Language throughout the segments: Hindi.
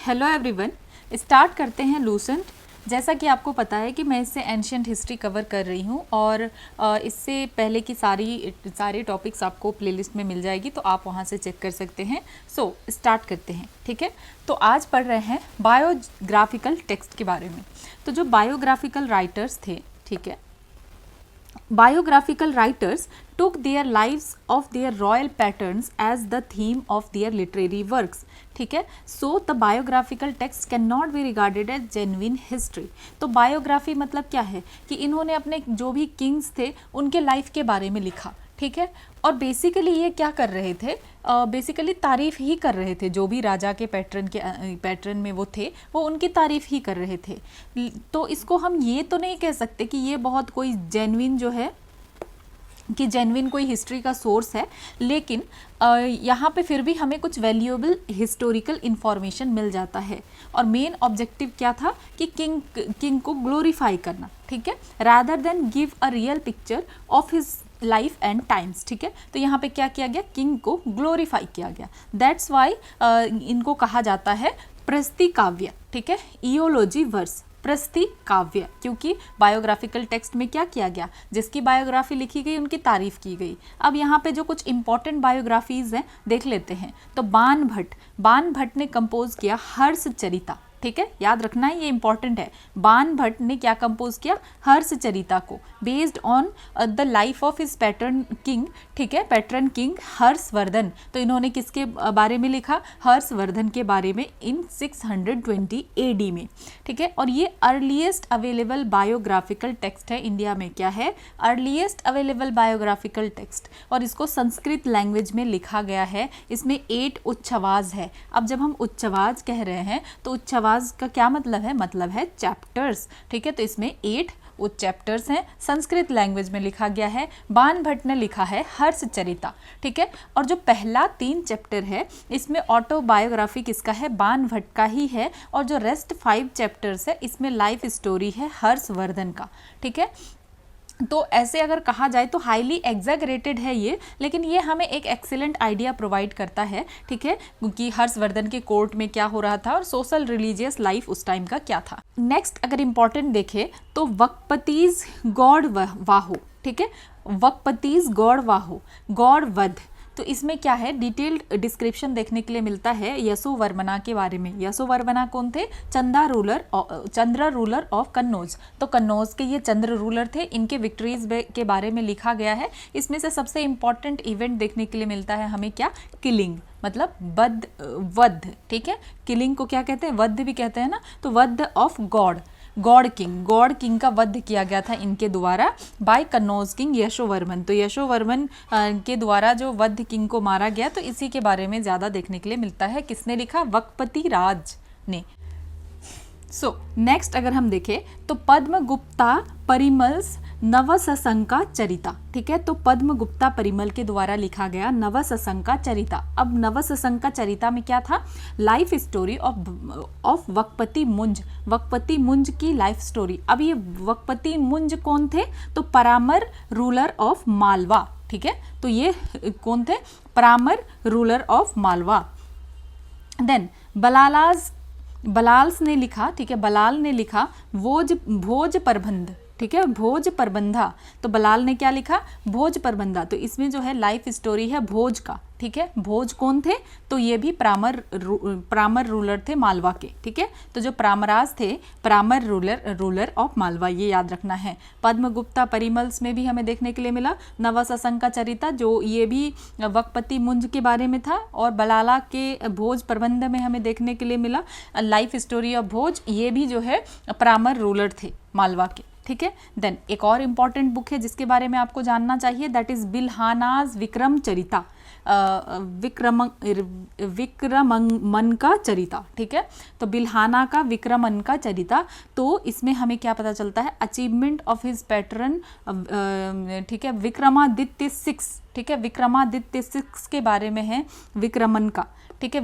हेलो एवरीवन, स्टार्ट करते हैं लूसेंट। जैसा कि आपको पता है कि मैं इससे एंशियंट हिस्ट्री कवर कर रही हूँ और इससे पहले की सारे टॉपिक्स आपको प्लेलिस्ट में मिल जाएगी, तो आप वहाँ से चेक कर सकते हैं। सो स्टार्ट करते हैं, ठीक है। तो आज पढ़ रहे हैं बायोग्राफिकल टेक्स्ट के बारे में। तो जो बायोग्राफिकल राइटर्स थे, ठीक है, biographical writers took their lives of their royal patterns as the theme of their literary works, ठीक है। So the biographical text cannot be regarded as genuine history। तो बायोग्राफी मतलब क्या है कि इन्होंने अपने जो भी किंग्स थे उनके लाइफ के बारे में लिखा, ठीक है। और बेसिकली ये क्या कर रहे थे, बेसिकली तारीफ ही कर रहे थे। जो भी राजा के पैटर्न में वो थे, वो उनकी तारीफ ही कर रहे थे। तो इसको हम ये तो नहीं कह सकते कि ये बहुत कोई जेन्युइन जो है कि जेन्युइन कोई हिस्ट्री का सोर्स है, लेकिन यहाँ पे फिर भी हमें कुछ वैल्यूएबल हिस्टोरिकल इन्फॉर्मेशन मिल जाता है। और मेन ऑब्जेक्टिव क्या था कि किंग को ग्लोरीफाई करना, ठीक है, rather than give a real picture of his life and times, ठीक है। तो यहाँ पे क्या किया गया, किंग को ग्लोरीफाई किया गया। दैट्स वाई इनको कहा जाता है प्रस्ती काव्य, ठीक है, इयोलॉजी वर्स, प्रस्ती काव्य, क्योंकि बायोग्राफिकल टेक्स्ट में क्या किया गया, जिसकी बायोग्राफी लिखी गई उनकी तारीफ की गई। अब यहाँ पे जो कुछ इंपॉर्टेंट बायोग्राफीज हैं देख लेते हैं। तो बाण भट्ट ने कंपोज किया हर्ष चरिता, ठीक है, याद रखना है, ये इंपॉर्टेंट है। बाण भट्ट ने क्या कंपोज किया, हर्ष चरिता को, based on the life of his pattern king, ठीक है, पैटर्न किंग हर्षवर्धन। तो इन्होंने किसके बारे में लिखा, हर्षवर्धन के बारे में, इन 620 AD में, ठीक है। और ये अर्लीस्ट अवेलेबल बायोग्राफिकल टेक्स्ट है इंडिया में। क्या है, अर्लीस्ट अवेलेबल बायोग्राफिकल टेक्स्ट, और इसको संस्कृत लैंग्वेज में लिखा गया है। इसमें 8 उच्चावाज है। अब जब हम उच्चावाज कह रहे हैं तो उच्चावाज का क्या मतलब है, मतलब है चैप्टर्स, ठीक है। तो इसमें 8 वो चैप्टर्स हैं, संस्कृत लैंग्वेज में लिखा गया है। बाण भट्ट ने लिखा है हर्ष चरिता, ठीक है। और जो पहला 3 चैप्टर है इसमें ऑटोबायोग्राफी किसका है, बाण भट्ट का ही है। और जो रेस्ट 5 चैप्टर्स है इसमें लाइफ स्टोरी है हर्षवर्धन का, ठीक है। तो ऐसे अगर कहा जाए तो हाईली एग्जैगरेटेड है ये, लेकिन ये हमें एक एक्सीलेंट आइडिया प्रोवाइड करता है, ठीक है, क्योंकि हर्षवर्धन के कोर्ट में क्या हो रहा था और सोशल रिलीजियस लाइफ उस टाइम का क्या था। नेक्स्ट अगर इंपॉर्टेंट देखें तो वक्पतीज गौड़ वाहो, ठीक है, वक्पतीज गौड़ वाहो, गौड़ वध। तो इसमें क्या है, डिटेल्ड डिस्क्रिप्शन देखने के लिए मिलता है यशोवर्मना के बारे में। यशोवर्मना कौन थे, चंद्र रूलर ऑफ कन्नौज। तो कन्नौज के ये चंद्र रूलर थे, इनके विक्ट्रीज के बारे में लिखा गया है। इसमें से सबसे इंपॉर्टेंट इवेंट देखने के लिए मिलता है हमें क्या, किलिंग, मतलब वध, ठीक है। किलिंग को क्या कहते हैं, वध भी कहते हैं ना। तो वध ऑफ गॉड किंग का वध किया गया था इनके द्वारा बाय कन्नौज किंग यशोवर्मन। तो यशोवर्मन के द्वारा जो वध किंग को मारा गया, तो इसी के बारे में ज़्यादा देखने के लिए मिलता है। किसने लिखा, वक्पति राज ने। सो नेक्स्ट अगर हम देखें तो पद्मगुप्ता परिमल्स नवसंका चरिता, ठीक है। तो पद्मगुप्ता परिमल के द्वारा लिखा गया नवसंका चरिता। अब नवसंका चरिता में क्या था, लाइफ स्टोरी ऑफ वक्पति मुंज की लाइफ स्टोरी। अब ये वक्पति मुंज कौन थे, तो परामर रूलर ऑफ मालवा, ठीक है। तो ये कौन थे, परामर रूलर ऑफ मालवा। देन बलाल्स ने लिखा, ठीक है, बलाल ने लिखा भोज प्रबंध, ठीक है, भोज प्रबंधा। तो बलाल ने क्या लिखा, भोज प्रबंधा। तो इसमें जो है लाइफ स्टोरी है भोज का, ठीक है। भोज कौन थे, तो ये भी परामर रूलर थे मालवा के, ठीक है। तो जो परामराज थे, परामर रूलर ऑफ मालवा, ये याद रखना है। पद्मगुप्ता परिमल्स में भी हमें देखने के लिए मिला नवसंका चरिता, जो ये भी वक्पति मुंज के बारे में था। और बलाला के भोज प्रबंध में हमें देखने के लिए मिला लाइफ स्टोरी ऑफ भोज, ये भी जो है परामर रूलर थे मालवा के, ठीक है। देन एक और इम्पॉर्टेंट बुक है जिसके बारे में आपको जानना चाहिए, दैट इज बिल्हानाज विक्रम चरिता, विक्रमन का चरिता, ठीक है। तो बिल्हाना का विक्रमन का चरिता। तो इसमें हमें क्या पता चलता है, अचीवमेंट ऑफ हिज पैटर्न, ठीक है, विक्रमादित्य 6, ठीक है, विक्रमादित्य 6 के बारे में है विक्रमन का, ठीक है।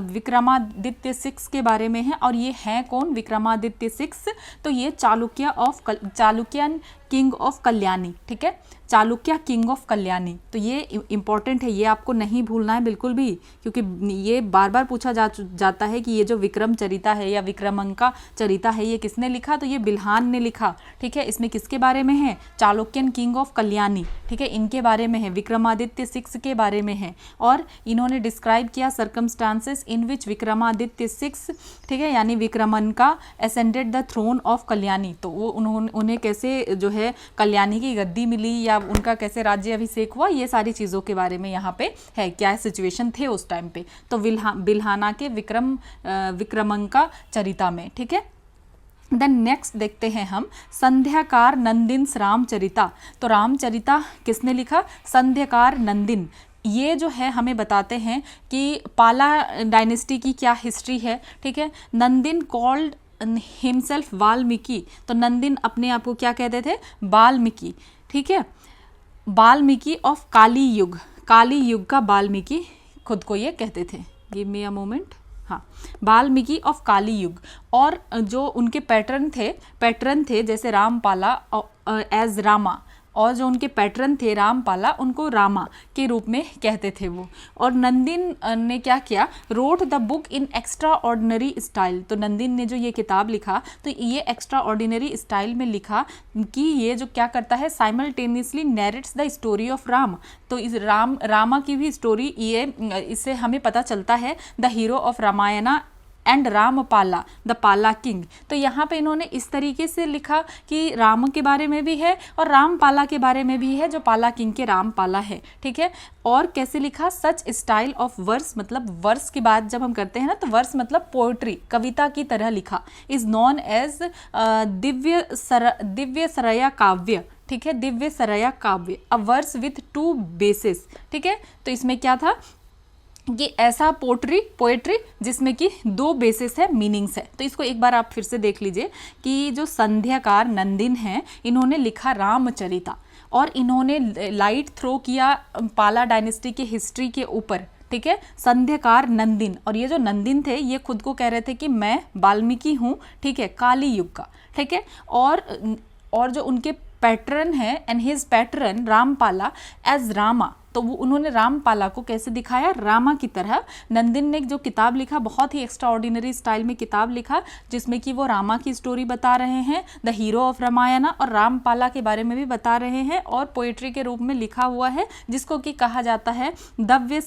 विक्रमादित्य 6 के बारे में है। और ये हैं कौन, विक्रमादित्य 6, तो ये चालुक्यन किंग ऑफ कल्याणी, ठीक है, चालुक्य किंग ऑफ कल्याणी। तो ये इंपॉर्टेंट है, ये आपको नहीं भूलना है बिल्कुल भी, क्योंकि ये बार बार पूछा जाता है कि ये जो विक्रम चरिता है या विक्रमांका चरिता है ये किसने लिखा, तो ये बिल्हान ने लिखा, ठीक है। इसमें किसके बारे में है, चालुक्यन किंग ऑफ कल्याणी, ठीक है, इनके बारे में है, विक्रमादित्य 6 के बारे में है। और इन्होंने डिस्क्राइब किया सर्कमस्टांसेस इन विच विक्रमादित्य 6, ठीक है, यानी Vikramanka ascended the throne of Kalyani. तो वो उन्हें कैसे जो है कल्याणी की गद्दी मिली या उनका कैसे राज्य अभिषेक हुआ, ये सारी चीज़ों के बारे में यहाँ पे है, क्या सिचुएशन थे उस टाइम पे। तो बिल्हाना के विक्रमांका चरिता में, ठीक है। देन नेक्स्ट देखते हैं हम संध्याकार नंदिन रामचरिता। तो रामचरिता किसने लिखा, संध्याकार नंदिन। ये जो है हमें बताते हैं कि पाला डायनेस्टी की क्या हिस्ट्री है, ठीक है। नंदिन कॉल्ड हिमसेल्फ वाल्मीकि। तो नंदिन अपने आप को क्या कहते थे, वाल्मीकि, ठीक है, वाल्मीकि ऑफ काली युग, काली युग का वाल्मीकि खुद को ये कहते थे। गिव मी अ मोमेंट, हाँ, वाल्मीकि ऑफ काली युग। और जो उनके पैटर्न थे जैसे रामपाला एज रामा, और जो उनके पैटर्न थे रामपाला, उनको रामा के रूप में कहते थे वो। और नंदिन ने क्या किया, wrote the book in extra ordinary style. तो नंदिन ने जो ये किताब लिखा तो ये एक्स्ट्रा ऑर्डिनरी स्टाइल में लिखा कि ये जो क्या करता है, simultaneously नैरेट्स the story of Ram. तो इस रामा की भी स्टोरी, ये इससे हमें पता चलता है the hero of Ramayana and Rampala the Pala king. तो यहाँ पे इन्होंने इस तरीके से लिखा कि राम के बारे में भी है और रामपाला के बारे में भी है, जो पाला किंग के रामपाला है, ठीक है। और कैसे लिखा, सच स्टाइल ऑफ वर्स, मतलब वर्स की बात जब हम करते हैं ना तो वर्स मतलब पोएट्री, कविता की तरह लिखा, इज नॉन एज दिव्य सरया काव्य, ठीक है, दिव्य सरया काव्य, अ वर्स विथ 2 बेसिस, ठीक है। तो इसमें क्या था कि ऐसा पोएट्री जिसमें कि 2 बेसिस है, मीनिंग्स है। तो इसको एक बार आप फिर से देख लीजिए कि जो संध्याकार नंदिन हैं इन्होंने लिखा रामचरिता, और इन्होंने लाइट थ्रो किया पाला डायनेस्टी के हिस्ट्री के ऊपर, ठीक है, संध्याकार नंदिन। और ये जो नंदिन थे ये खुद को कह रहे थे कि मैं वाल्मीकि हूँ, ठीक है, काली युग का, ठीक है। और जो उनके पैटर्न है, and his pattern Rampala as Rama, तो वो उन्होंने रामपाला को कैसे दिखाया, रामा की तरह। नंदिन ने जो किताब लिखा, बहुत ही एक्स्ट्रा ऑर्डिनरी स्टाइल में किताब लिखा, जिसमें कि वो रामा की स्टोरी बता रहे हैं, द हीरो ऑफ रामायणा, और रामपाला के बारे में भी बता रहे हैं, और पोएट्री के रूप में लिखा हुआ है, जिसको कि कहा जाता है दिव्य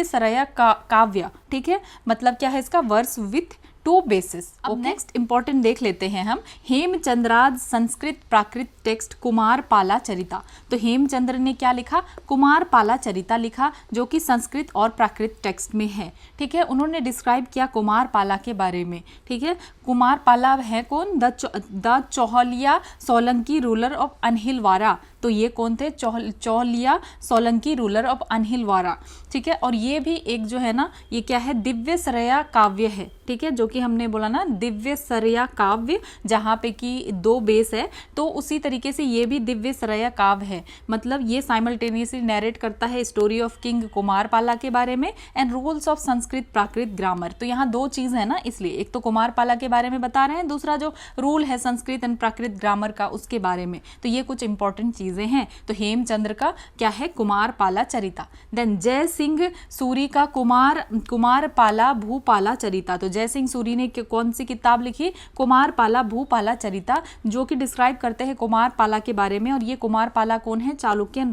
सरया काव्य, ठीक है। मतलब क्या है इसका, वर्स विथ 2 बेसिस। अब नेक्स्ट इंपॉर्टेंट देख लेते हैं हम, हेमचंद्राद संस्कृत प्राकृत टेक्स्ट कुमार पाला चरिता। तो हेमचंद्र ने क्या लिखा, कुमार पाला चरिता लिखा, जो कि संस्कृत और प्राकृत टेक्स्ट में है, ठीक है। उन्होंने डिस्क्राइब किया कुमार पाला के बारे में, ठीक है। कुमार पाला है कौन, द चौहलिया सोलंकी रूलर ऑफ अनहिलवारा। तो ये कौन थे, चौहलिया सोलंकी रूलर ऑफ अनहिलवारा, ठीक है। और ये भी एक जो है ना, ये क्या है, दिव्य सरया काव्य है, ठीक है, जो कि हमने बोला ना दिव्य सरया काव्य, जहाँ पे कि 2 बेस है, तो उसी तरीके से ये भी दिव्य सरया काव्य है। मतलब ये साइमल्टेनियसली नैरेट करता है स्टोरी ऑफ किंग कुमारपाला के बारे में and rules of Sanskrit Prakrit grammar. तो यहाँ 2 चीज़ है ना, इसलिए एक तो कुमारपाला के बारे में बता रहे हैं, दूसरा जो रूल है संस्कृत एंड प्राकृत ग्रामर का उसके बारे में। तो ये कुछ इंपॉर्टेंट चीज़ें हैं। तो हेमचंद्र का क्या है, कुमारपाला चरिता। देन जय सिंह सूरी का कुमारपाला भूपाला चरिता। तो जय सिंह सूरी ने कौन सी किताब लिखी, कुमारपाला भूपाला चरिता, जो कि डिस्क्राइब करते हैं कुमारपाला के बारे में। और ये कुमारपाला कौन है, चालुक्यन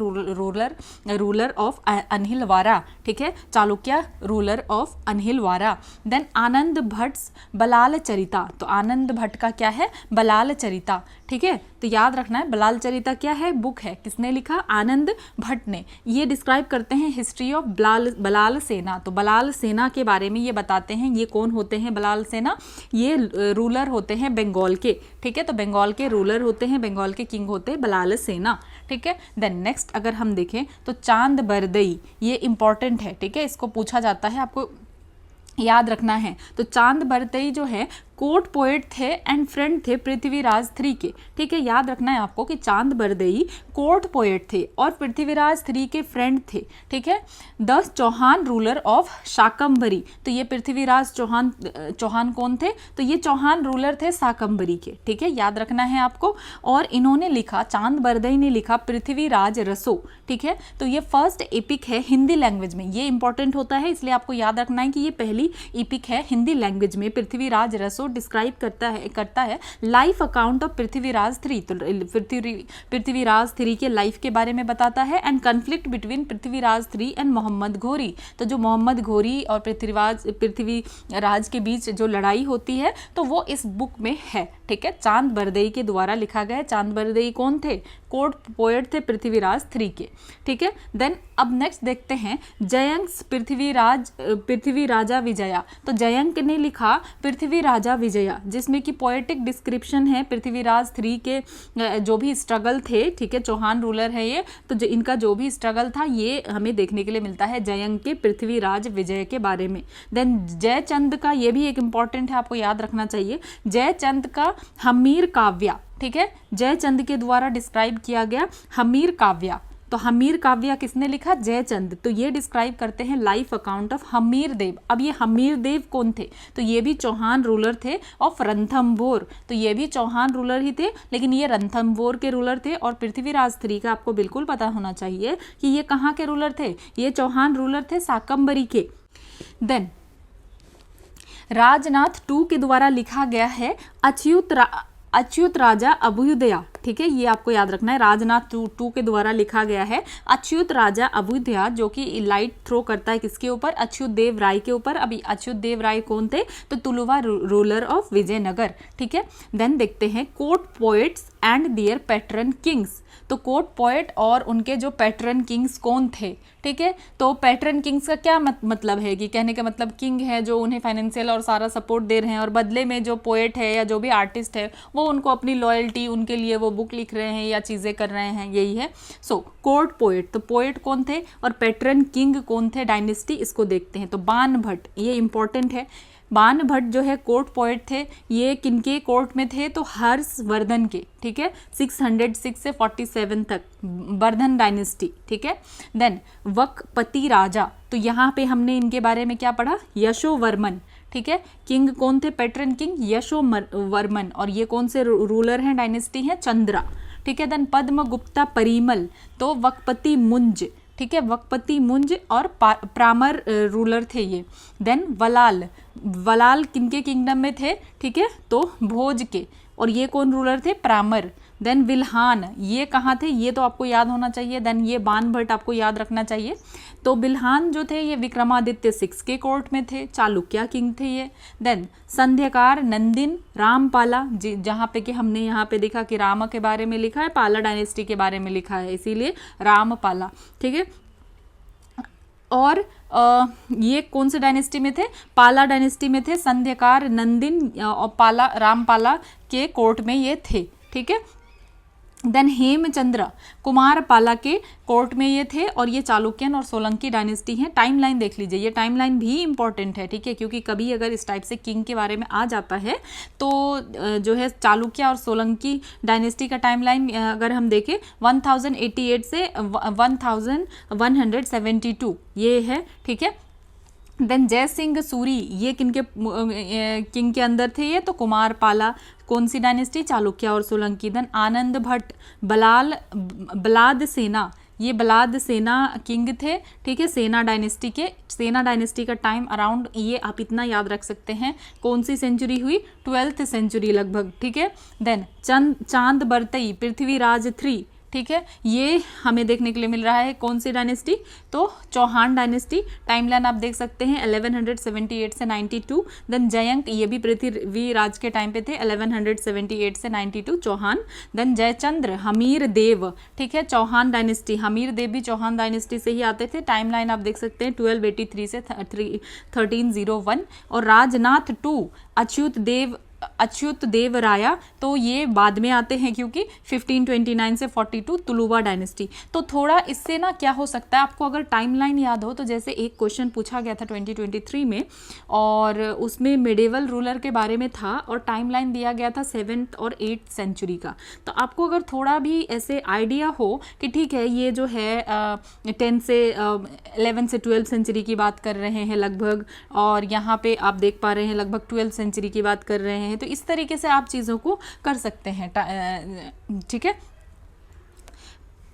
रूलर ऑफ अनहिलवारा, ठीक है, चालुक्य रूलर ऑफ अनहिलवारा। देन आनंद भट्ट बलाल चरिता। तो आनंद भट्ट का क्या है, बलाल चरिता, ठीक है। तो याद रखना है, बलाल चरिता क्या है, बुक है, किसने लिखा, आनंद भट्ट ने। ये डिस्क्राइब करते हैं हिस्ट्री ऑफ बलाल सेना। तो बलाल सेना के बारे में ये बताते हैं, ये कौन होते हैं बलाल सेना, ये रूलर होते हैं बंगाल के, ठीक है। तो बंगाल के रूलर होते हैं, बंगाल के किंग होते हैं बलाल सेना, ठीक है। देन नेक्स्ट अगर हम देखें तो चांद बरदई, ये इंपॉर्टेंट है, ठीक है, इसको पूछा जाता है, आपको याद रखना है। तो चांद बरदई जो है कोर्ट पोएट थे एंड फ्रेंड थे पृथ्वीराज थ्री के। ठीक है, याद रखना है आपको कि चांद बरदई कोर्ट पोएट थे और पृथ्वीराज थ्री के फ्रेंड थे। ठीक है, 10 चौहान रूलर ऑफ शाकंभरी, तो ये पृथ्वीराज चौहान कौन थे, तो ये चौहान रूलर थे शाकंभरी के। ठीक है, याद रखना है आपको। और इन्होंने लिखा, चांद बरदई ने लिखा पृथ्वीराज रसो। ठीक है, तो ये फर्स्ट एपिक है हिंदी लैंग्वेज में, ये इंपॉर्टेंट होता है, इसलिए आपको याद रखना है कि ये पहली एपिक है हिंदी लैंग्वेज में। पृथ्वीराज रसो डिस्क्राइब करता है life account of Prithviraj three, तो पृथ्वीराज थ्री के लाइफ के बारे में बताता है। And conflict between Prithviraj three and Mohammad Ghori, तो जो मोहम्मद घोरी और पृथ्वीराज के बीच जो लड़ाई होती है तो वो इस बुक में है। ठीक है, चांद बरदई के द्वारा लिखा गया है। चांद बरदई कौन थे, कोर्ट पोएट थे पृथ्वीराज थ्री के। ठीक है, देन अब नेक्स्ट देखते हैं जयंक पृथ्वी राजा विजया, तो जयंक ने लिखा पृथ्वी राजा विजया, जिसमें कि पोएटिक डिस्क्रिप्शन है पृथ्वीराज थ्री के जो भी स्ट्रगल थे। ठीक है, चौहान रूलर है ये, तो इनका जो भी स्ट्रगल था ये हमें देखने के लिए मिलता है जयंक के पृथ्वीराज विजय के बारे में। देन जयचंद का, ये भी एक इंपॉर्टेंट है, आपको याद रखना चाहिए, जयचंद का हमीर काव्या। ठीक है, जयचंद के द्वारा डिस्क्राइब किया गया हमीर काव्या, तो हमीर काव्या किसने लिखा, जयचंद। तो ये डिस्क्राइब करते हैं लाइफ अकाउंट ऑफ हमीर देव। अब ये हमीर देव कौन थे, तो ये भी चौहान रूलर थे ऑफ रणथंभोर, तो ये भी चौहान रूलर ही थे, लेकिन ये रणथंभोर के रूलर थे। और पृथ्वीराज थ्री का आपको बिल्कुल पता होना चाहिए कि ये कहाँ के रूलर थे, ये चौहान रूलर थे शाकंभरी के। देन राजनाथ टू के द्वारा लिखा गया है अच्युत राजा अभ्युदया। ठीक है, ये आपको याद रखना है, राजनाथ टू के द्वारा लिखा गया है अच्युत राजा अभ्युदया, जो कि लाइट थ्रो करता है किसके ऊपर, अच्युत देव राय के ऊपर। अभी अच्युत देव राय कौन थे, तो तुलुवा रूलर ऑफ विजयनगर। ठीक है, देन देखते हैं court poets and their patron kings, तो कोर्ट पोएट और उनके जो पैट्रन किंग्स कौन थे। ठीक है, तो पैट्रन किंग्स का क्या मतलब है कि कहने का मतलब किंग है जो उन्हें फाइनेंशियल और सारा सपोर्ट दे रहे हैं, और बदले में जो पोएट है या जो भी आर्टिस्ट है वो उनको अपनी लॉयल्टी, उनके लिए वो बुक लिख रहे हैं या चीज़ें कर रहे हैं, यही है। सो कोर्ट पोएट, तो पोएट कौन थे और पैट्रन किंग कौन थे, डायनेस्टी, इसको देखते हैं। तो बाण भट्ट, ये इंपॉर्टेंट है, बाण भट्ट जो है कोर्ट पोएट थे, ये किनके कोर्ट में थे, तो हर्षवर्धन के। ठीक है, 606 से 47 तक, वर्धन डायनेस्टी। ठीक है, देन वकपति राजा, तो यहाँ पे हमने इनके बारे में क्या पढ़ा, यशोवर्मन। ठीक है, किंग कौन थे, पैट्रन किंग यशोवर्मन, और ये कौन से रूलर हैं, डायनेस्टी है चंद्रा। ठीक है, देन पद्मगुप्ता परिमल, तो वकपति मुंज। ठीक है, वकपति मुंज और प्रामर रूलर थे ये। देन वलाल किनके किंगडम में थे, ठीक है, तो भोज के, और ये कौन रूलर थे, प्रामर। देन बिल्हान, ये कहाँ थे, ये तो आपको याद होना चाहिए। देन ये बाण भट्ट आपको याद रखना चाहिए। तो बिल्हान जो थे ये विक्रमादित्य 6 के कोर्ट में थे, चालुक्य किंग थे ये। देन संध्याकार नंदिन रामपाला, जहाँ पे कि हमने यहाँ पे देखा कि राम के बारे में लिखा है, पाला डायनेस्टी के बारे में लिखा है, इसीलिए रामपाला। ठीक है, और ये कौन से डायनेस्टी में थे, पाला डायनेस्टी में थे। संध्याकार नंदिन और पाला, रामपाला के कोर्ट में ये थे। ठीक है, देन हेमचंद्र कुमारपाला के कोर्ट में ये थे, और ये चालुक्यन और सोलंकी डायनेस्टी हैं। टाइमलाइन देख लीजिए, ये टाइमलाइन भी इंपॉर्टेंट है। ठीक है, क्योंकि कभी अगर इस टाइप से किंग के बारे में आ जाता है तो जो है चालुक्य और सोलंकी डायनेस्टी का टाइमलाइन अगर हम देखें 1088 से 1172 ये है। ठीक है, देन जय सिंह सूरी, ये किनके किंग के अंदर थे, ये तो कुमारपाला, कौन सी डायनेस्टी, चालुक्य और सोलंकी। देन आनंद भट्ट बलाद सेना, ये बलाद सेना किंग थे। ठीक है, सेना डायनेस्टी के, सेना डायनेस्टी का टाइम अराउंड, ये आप इतना याद रख सकते हैं, कौन सी सेंचुरी हुई, 12th सेंचुरी लगभग। ठीक है, देन चांद बरतई पृथ्वीराज 3। ठीक है, ये हमें देखने के लिए मिल रहा है कौन सी डायनेस्टी, तो चौहान डायनेस्टी। टाइमलाइन आप देख सकते हैं 1178 से 92। देन जयंक, ये भी पृथ्वीराज के टाइम पे थे, 1178 से 92 चौहान। देन जयचंद्र हमीर देव, ठीक है, चौहान डायनेस्टी, हमीर देव भी चौहान डायनेस्टी से ही आते थे। टाइमलाइन आप देख सकते हैं 1283 से 1301। और राजनाथ टू अच्युत देव अच्युत देव राया, तो ये बाद में आते हैं क्योंकि 1529 से 42 तुलुवा डायनेस्टी। तो थोड़ा इससे ना क्या हो सकता है, आपको अगर टाइमलाइन याद हो तो जैसे एक क्वेश्चन पूछा गया था 2023 में और उसमें मिडेवल रूलर के बारे में था और टाइमलाइन दिया गया था 7th और 8th सेंचुरी का। तो आपको अगर थोड़ा भी ऐसे आइडिया हो कि ठीक है ये जो है 10 से 11 से 12 सेंचुरी की बात कर रहे हैं लगभग, और यहाँ पे आप देख पा रहे हैं लगभग 12 सेंचुरी की बात कर रहे हैं, तो इस तरीके से आप चीज़ों को कर सकते हैं। ठीक है,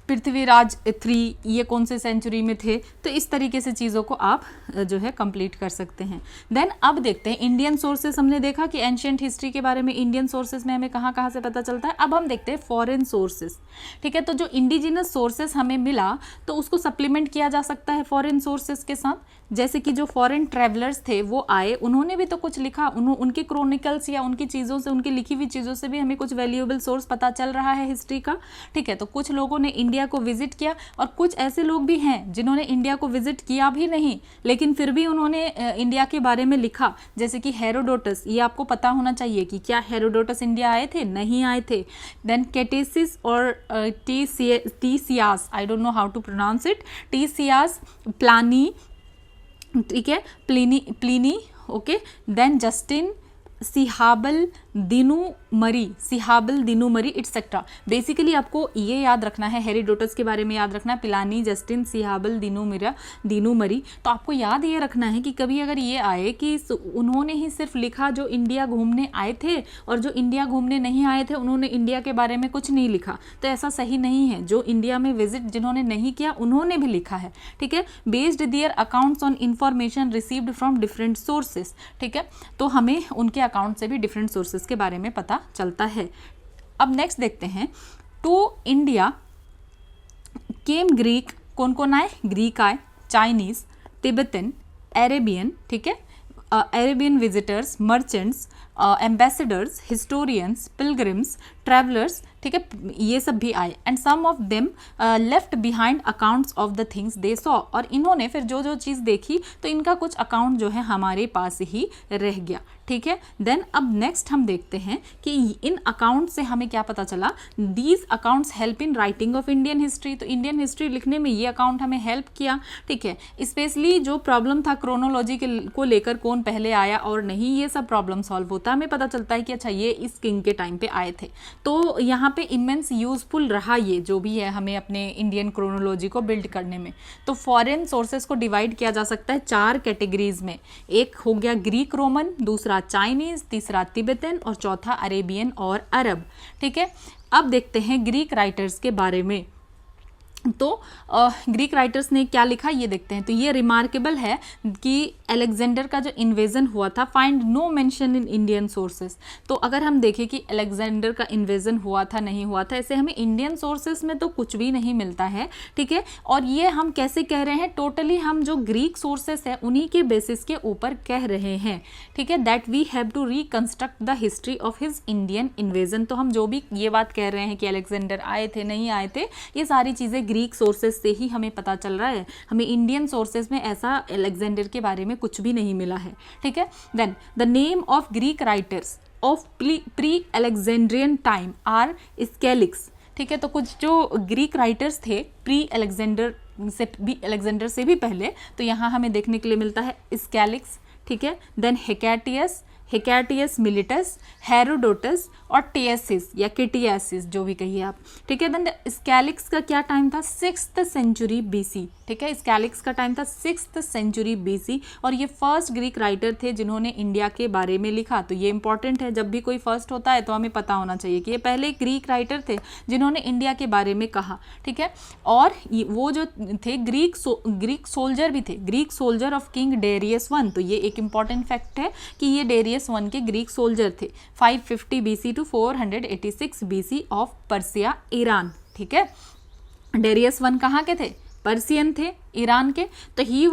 पृथ्वीराज 3 ये कौन से सेंचुरी में थे, तो इस तरीके से चीज़ों को आप जो है कंप्लीट कर सकते हैं। देन अब देखते हैं इंडियन सोर्सेस। हमने देखा कि एंशिएंट हिस्ट्री के बारे में इंडियन सोर्सेस में हमें कहाँ कहाँ से पता चलता है। अब हम देखते हैं फॉरेन सोर्सेस। ठीक है, तो जो इंडिजिनस सोर्सेस हमें मिला तो उसको सप्लीमेंट किया जा सकता है फॉरेन सोर्सेस के साथ। जैसे कि जो फॉरेन ट्रैवलर्स थे वो आए, उन्होंने भी तो कुछ लिखा, उनके क्रोनिकल्स या उनकी चीज़ों से, उनकी लिखी हुई चीज़ों से भी हमें कुछ वैल्यूएबल सोर्स पता चल रहा है हिस्ट्री का। ठीक है, तो कुछ लोगों ने इंडिया को विजिट किया और कुछ ऐसे लोग भी हैं जिन्होंने इंडिया को विजिट किया भी नहीं लेकिन फिर भी उन्होंने इंडिया के बारे में लिखा, जैसे कि हेरोडोटस। ये आपको पता होना चाहिए कि क्या हेरोडोटस इंडिया आए थे, नहीं आए थे। देन केटेसिस और Ctesias, I don't know how to pronounce it, Ctesias, Pliny, ठीक है, प्लिनी, ओके, देन जस्टिन, सिहाबल दिनुमरी इट्सेट्रा। बेसिकली आपको ये याद रखना है, हेरोडोटस के बारे में याद रखना है, पिलानी, जस्टिन, सिहाबल, दिनुमरी। तो आपको याद ये रखना है कि कभी अगर ये आए कि उन्होंने ही सिर्फ लिखा जो इंडिया घूमने आए थे और जो इंडिया घूमने नहीं आए थे उन्होंने इंडिया के बारे में कुछ नहीं लिखा, तो ऐसा सही नहीं है। जो इंडिया में विजिट जिन्होंने नहीं किया उन्होंने भी लिखा है। ठीक है, based their accounts on information received from different sources. ठीक है, तो हमें उनके अकाउंट से भी डिफरेंट सोर्सेस के बारे में पता चलता है। अब नेक्स्ट देखते हैं, टू इंडिया केम ग्रीक, कौन कौन आए, ग्रीक आए, चाइनीज, तिब्बतन, अरेबियन, ठीक है, Arabian visitors, merchants, ambassadors, historians, pilgrims, travellers, ठीक है, ये सब भी आए। And some of them left behind accounts of the things they saw, और इन्होंने फिर जो जो चीज़ देखी तो इनका कुछ अकाउंट जो है हमारे पास ही रह गया। ठीक है, देन अब नेक्स्ट हम देखते हैं कि इन अकाउंट से हमें क्या पता चला। These accounts help in writing of Indian history, तो इंडियन हिस्ट्री लिखने में ये अकाउंट हमें हेल्प किया। ठीक है, स्पेशली जो प्रॉब्लम था क्रोनोलॉजी को लेकर, कौन पहले आया और नहीं, ये सब प्रॉब्लम सॉल्व होता है। हमें पता चलता है कि अच्छा ये इस किंग के टाइम पे आए थे, तो यहाँ पे इमेंस यूजफुल रहा ये जो भी है हमें अपने इंडियन क्रोनोलॉजी को बिल्ड करने में। तो फॉरेन सोर्सेस को डिवाइड किया जा सकता है 4 कैटेगरीज में। एक हो गया ग्रीक रोमन, दूसरा चाइनीज, तीसरा तिब्बतन और चौथा अरेबियन और अरब। ठीक है, अब देखते हैं ग्रीक राइटर्स के बारे में। तो ग्रीक राइटर्स ने क्या लिखा ये देखते हैं। तो ये रिमार्केबल है कि अलेक्जेंडर का जो इन्वेजन हुआ था, find no mention in Indian sources. तो अगर हम देखें कि अलेक्जेंडर का इन्वेजन हुआ था नहीं हुआ था, ऐसे हमें इंडियन सोर्सेस में तो कुछ भी नहीं मिलता है। ठीक है, और ये हम कैसे कह रहे हैं, टोटली हम जो ग्रीक सोर्सेस है उन्हीं के बेसिस के ऊपर कह रहे हैं। ठीक है, that we have to reconstruct the history of his Indian invasion. तो हम जो भी ये बात कह रहे हैं कि अलेक्जेंडर आए थे नहीं आए थे, ये सारी चीज़ें ग्रीक सोर्सेस से ही हमें पता चल रहा है। हमें इंडियन सोर्सेस में ऐसा अलेक्जेंडर के बारे में कुछ भी नहीं मिला है। ठीक है, then the name of Greek writers of pre Alexandrian time are स्केलिक्स। ठीक है, तो कुछ जो ग्रीक राइटर्स थे प्री अलेक्जेंडर से भी पहले, तो यहाँ हमें देखने के लिए मिलता है स्केलिक्स। ठीक है, देन हेकेटियस मिलिटस, हेरोडोटस और टियसिस या किटियासिस जो भी कहिए आप। ठीक है, देन स्केलिक्स का क्या टाइम था, 6th सेंचुरी बीसी। ठीक है, स्केलिक्स का टाइम था 6th सेंचुरी बीसी, और ये फर्स्ट ग्रीक राइटर थे जिन्होंने इंडिया के बारे में लिखा। तो ये इंपॉर्टेंट है, जब भी कोई फर्स्ट होता है तो हमें पता होना चाहिए कि ये पहले ग्रीक राइटर थे जिन्होंने इंडिया के बारे में कहा। ठीक है, और वो जो थे ग्रीक सोल्जर भी थे, Greek soldier of king Darius 1। तो ये एक इंपॉर्टेंट फैक्ट है कि ये डेरियस 1 के ग्रीक सोल्जर थे, 550 BC to 486 BC of Persia, Iran. ठीक है, डेरियस 1 कहाँ के थे, पर्सियन थे, ईरान के। तो he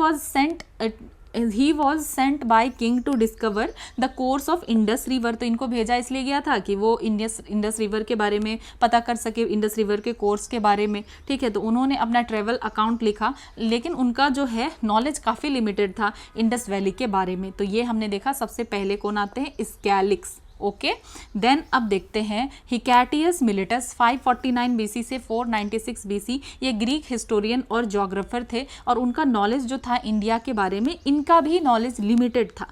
was sent by king to discover the course of Indus river. तो इनको भेजा इसलिए गया था कि वो इंडस रिवर के बारे में पता कर सके, इंडस रिवर के कोर्स के बारे में। ठीक है, तो उन्होंने अपना ट्रेवल अकाउंट लिखा, लेकिन उनका जो है नॉलेज काफ़ी लिमिटेड था इंडस वैली के बारे में। तो ये हमने देखा सबसे पहले कौन आते हैं, स्केलिक्स। ओके। देन अब देखते हैं हिकैटियस मिलेटस 549 बीसी से 496 बीसी। ये ग्रीक हिस्टोरियन और ज्योग्राफर थे और उनका नॉलेज जो था इंडिया के बारे में, इनका भी नॉलेज लिमिटेड था